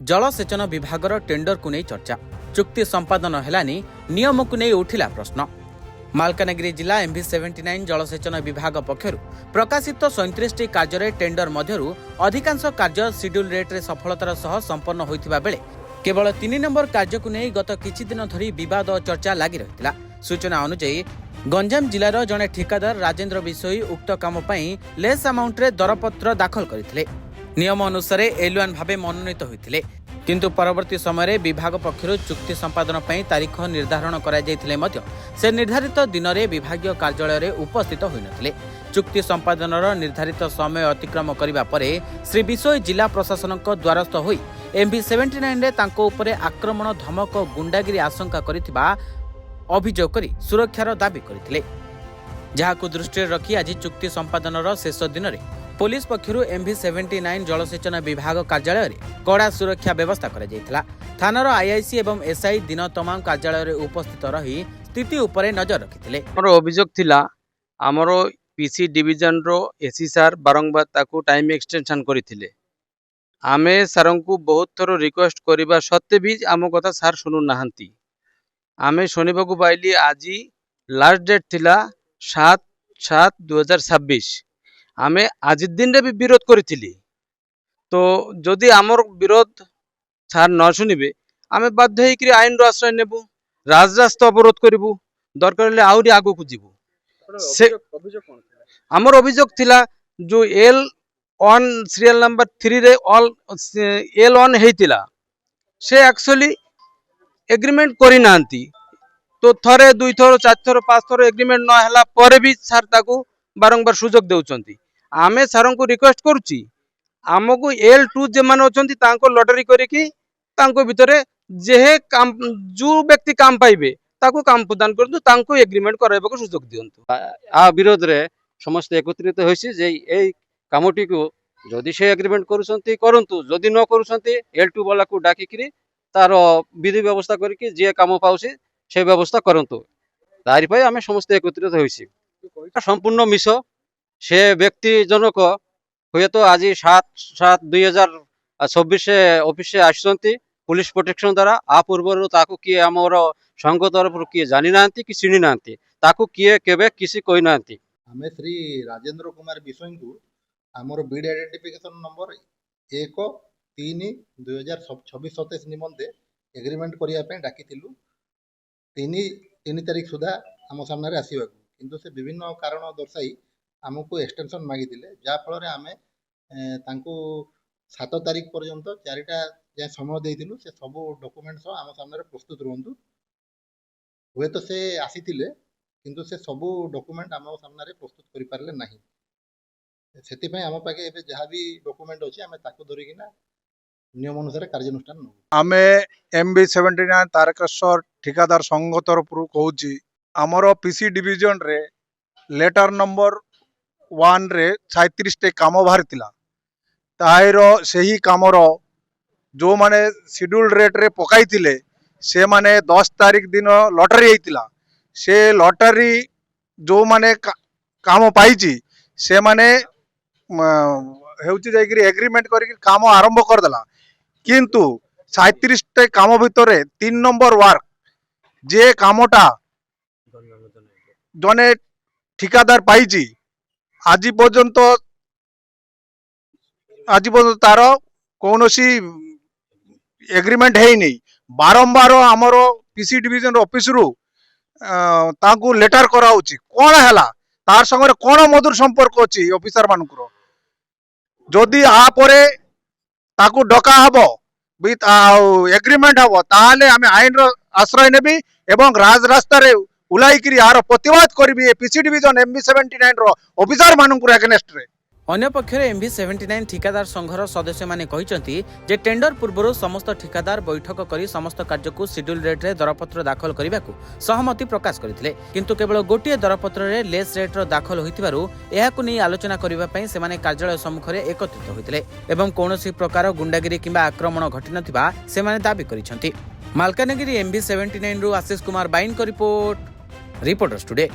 जलसेचन विभागर tender को नहीं चर्चा चुक्ति संपादन हेलानी नियम को नहीं उठिला प्रश्न। मालकानगिरी जिला MV79 जलसेचन विभाग पक्षरु प्रकाशित 37 कार्य टेंडर मध्यरु अधिकांश कार्य शेड्यूल रेट्रे सफलतार सह संपन्न होइतिबा बेले केवल 3 नंबर कार्य को नहीं गत किछि दिन धरी विवाद और चर्चा लागि रहितला। सूचना अनुसार गंजाम जिलार जने ठिकादार राजेंद्र विषोई उक्त काम पई लेस अमाउंट रे दरपत्र दाखल करथिले। नियम अनुसार L1 भावे मनोनीत होइथिले, किंतु परवर्ती समय विभाग पक्षरु चुक्ति संपादन पई तारीख निर्धारण करा जायथिले मध्य से निर्धारित दिन में विभागीय कार्यालय रे उपस्थित होइनथिले। चुक्ति संपादनर निर्धारित समय अतिक्रम करिबा परे श्री विषोई जिला प्रशासन द्वारस्थ होई MV79 रे तांको उपरे आक्रमण धमक गुंडागिरी आशंका करिथिबा अभियोग करी सुरक्षार दाबी करथिले। जहाकु दृष्टि रखी आज चुक्ति संपादनर शेष दिन में पुलिस पक्षरु MV79 जलसेचन विभाग कार्यालय में कड़ा सुरक्षा व्यवस्था करा जायथिला। थानार IIC एवं SI दिन तमाम कार्यालय में उपस्थित रही स्थिति उपरे नजर रखिथिले। हमर अभियोग थिला हमर PC डिवीजन रो एसी सार बारंबार ताकू टाइम एक्सटेंशन करिथिले। आमे सारंकु बहुत थरो रिक्वेस्ट करिबा सत्ते भी आम कथा सार सुनु नाहंती। आमे शनिबाकू पाइली आज लास्ट डेट थिला 7/7/2026। आमे आज दिन रे भी विरोध करिथिली, तो जदि आमर विरोध सार न सुनिबे आमे बाध्य होइकरी आईन रो आश्रय नेबु, राजरास्ता अवरोध करिबु, दरकार ले आउरी आगो को जीवु। से आमर अभियोग थिला जो L1 सीरियल नंबर 3 रे ऑल L1 हेतिला से एक्चुअली एग्रीमेंट करि नांती, तो थरे 2 थर 4 थर 5 थर एग्रीमेंट न हला परे भी सार ताकू बारंबार सुजोग देउचंती। आमे सारन को रिक्वेस्ट करूची आमको L2 जे मान अछंती तांको लॉटरी करिकी तांको भितरे जे काम जो व्यक्ति काम पाइबे ताको काम प्रदान करदु, तांको एग्रीमेंट कराइबाको सुजोग दियंतु। आ विरोध रे समस्त एकत्रित होइसी जे एई कामटी को जदि से एग्रीमेंट करूसंती करंतु, जदि न करूसंती L2 वाला को डाकिकरी तार विधि व्यवस्था करिकी जे काम पाउसी से व्यवस्था करंतु। तारि पई आमे समस्त एकत्रित होइसी। संपूर्ण मिस से व्यक्ति जनक हुए तो आज 7/7/2026 ऑफिस से आसंती पुलिस प्रोटेक्शन द्वारा। आ पूर्व ताकू किए आमर संघ तरफ किए जानी नांती कि चिनी नांती, ताकू किए केबे किसी कोई नांती। आमे श्री राजेंद्र कुमार विषोई को आमर बिड आइडेंटिफिकेशन नंबर 1/3/2026-27 निमंते एग्रीमेंट करिया पे डाकिथिलु। 3 तारीख सुधा आम सामने आसवा, किंतु से विभिन्न कारण दर्शाई आमको एक्सटेंशन मागिथिले, जा फल आमे तांको 7 तारीख पर्यंत 4टा जे समय देइथिलु। से सब डॉक्यूमेंट्स आम सामने प्रस्तुत रहंतु। हुए तो से आसीथिले, किंतु से सब डॉक्यूमेंट आम सामने प्रस्तुत करि पारले नाही। सेति पय आम पाके एबे जहा भी डॉक्यूमेंट अछि आमे ताको धरिकिना नियम अनुसार कार्यानुष्ठान नउ। आमे MV79 तारकेश्वर ठिकादार संघ तरफ कहूची आमर PC डिवीजन रे लेटर नंबर 1 रे 37 टे काम बाहरितिला। ताहिर सही कामर जो माने शेड्यूल रेट रे पकाइतिले से माने 10 तारीख दिन लॉटरी हेतिला। से लॉटरी जो माने काम पाइची से माने हेउची जाइकरी एग्रीमेंट करिक काम आरंभ कर देला, किंतु 37 टे काम भितरे 3 नंबर वर्क जे कामटा जने ठिकादार पाइची आज पर्यंत तार कौनसी एग्रीमेंट है नहीं। बारंबार आमर PC डिवीजन ऑफिस रु तांको लेटर कराउची कोन हैला तार संगे कोन मधुर संपर्क अछि ऑफिसर मानकुरो। जदि आ परे ताकू डका हबो विथ एग्रीमेंट हबो ताले आमे आईन रो आश्रय नेबी एवं राज रास्ता रे उलाइकरी यार प्रतिवाद करबी PC डिवीजन MV79 रो ऑफिसर मानकुरो अगेंस्ट रे। अन्य पक्षरे MV79 ठिकादार संघर सदस्य माने कहिसंती जे टेंडर पूर्व समस्त ठिकादार बैठक करी समस्त कार्य को शेड्यूल रेट रे दरपत्र दाखल करबाकू सहमति प्रकाश करथिले, किंतु केवल गोटिए दरपत्र रे लेस रेट रो दाखल होइतिबारु एहाकू नै आलोचना करिबा पई से माने कार्यालय सम्मुख रे एकत्रित होइतिले एवं कोनोसी प्रकार गुंडागिरी किंबा आक्रमण घटि नथिबा से माने दाबी करिसंती। मालकानगिरी MV79 रु आशीष कुमार बाइन को रिपोर्ट, रिपोर्टर्स टुडे।